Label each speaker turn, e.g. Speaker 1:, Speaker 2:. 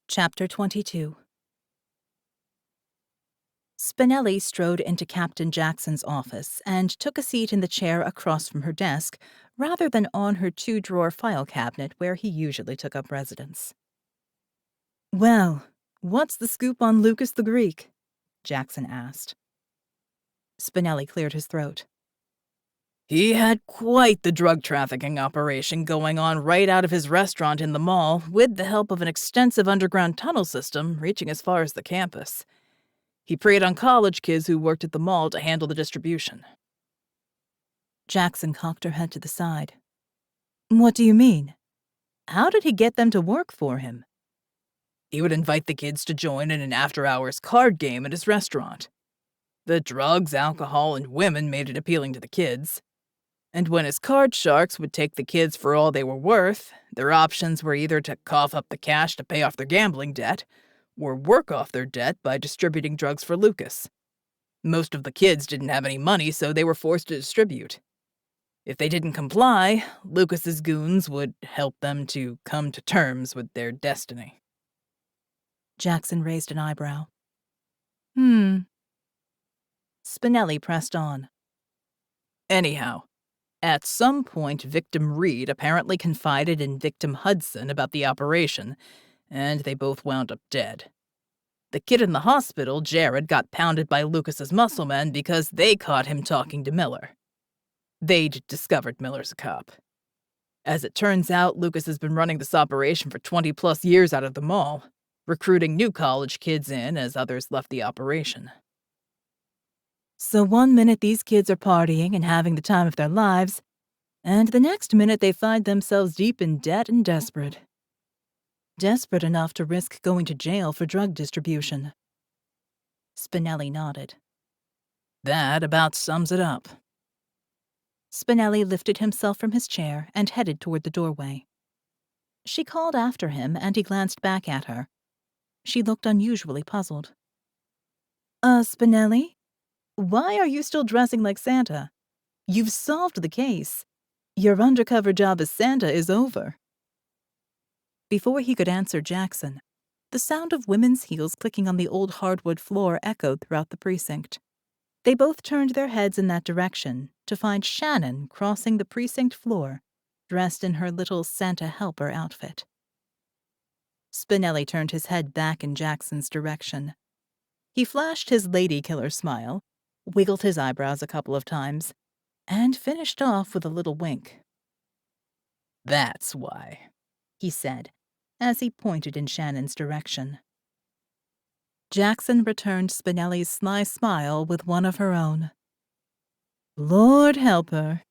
Speaker 1: Chapter 22. Spinelli strode into Captain Jackson's office and took a seat in the chair across from her desk, rather than on her two-drawer file cabinet where he usually took up residence. "Well, what's the scoop on Lucas the Greek?" Jackson asked. Spinelli cleared his throat.
Speaker 2: He had quite the drug trafficking operation going on right out of his restaurant in the mall, with the help of an extensive underground tunnel system reaching as far as the campus. He preyed on college kids who worked at the mall to handle the distribution.
Speaker 1: Jackson cocked her head to the side. "What do you mean? How did he get them to work for him?"
Speaker 2: He would invite the kids to join in an after-hours card game at his restaurant. The drugs, alcohol, and women made it appealing to the kids. And when his card sharks would take the kids for all they were worth, their options were either to cough up the cash to pay off their gambling debt, or work off their debt by distributing drugs for Lucas. Most of the kids didn't have any money, so they were forced to distribute. If they didn't comply, Lucas's goons would help them to come to terms with their destiny.
Speaker 1: Jackson raised an eyebrow. Spinelli pressed on.
Speaker 2: Anyhow, at some point, Victim Reed apparently confided in Victim Hudson about the operation, and they both wound up dead. The kid in the hospital, Jared, got pounded by Lucas's muscle men because they caught him talking to Miller. They'd discovered Miller's a cop. As it turns out, Lucas has been running this operation for 20-plus years out of the mall, recruiting new college kids in as others left the operation.
Speaker 1: So one minute these kids are partying and having the time of their lives, and the next minute they find themselves deep in debt and desperate. Desperate enough to risk going to jail for drug distribution. Spinelli nodded.
Speaker 2: That about sums it up.
Speaker 1: Spinelli lifted himself from his chair and headed toward the doorway. She called after him, and he glanced back at her. She looked unusually puzzled. Spinelli? Why are you still dressing like Santa? You've solved the case. Your undercover job as Santa is over." Before he could answer Jackson, the sound of women's heels clicking on the old hardwood floor echoed throughout the precinct. They both turned their heads in that direction to find Shannon crossing the precinct floor, dressed in her little Santa helper outfit. Spinelli turned his head back in Jackson's direction. He flashed his lady killer smile, wiggled his eyebrows a couple of times, and finished off with a little wink.
Speaker 2: "That's why,"
Speaker 1: he said, as he pointed in Shannon's direction. Jackson returned Spinelli's sly smile with one of her own. "Lord help her,"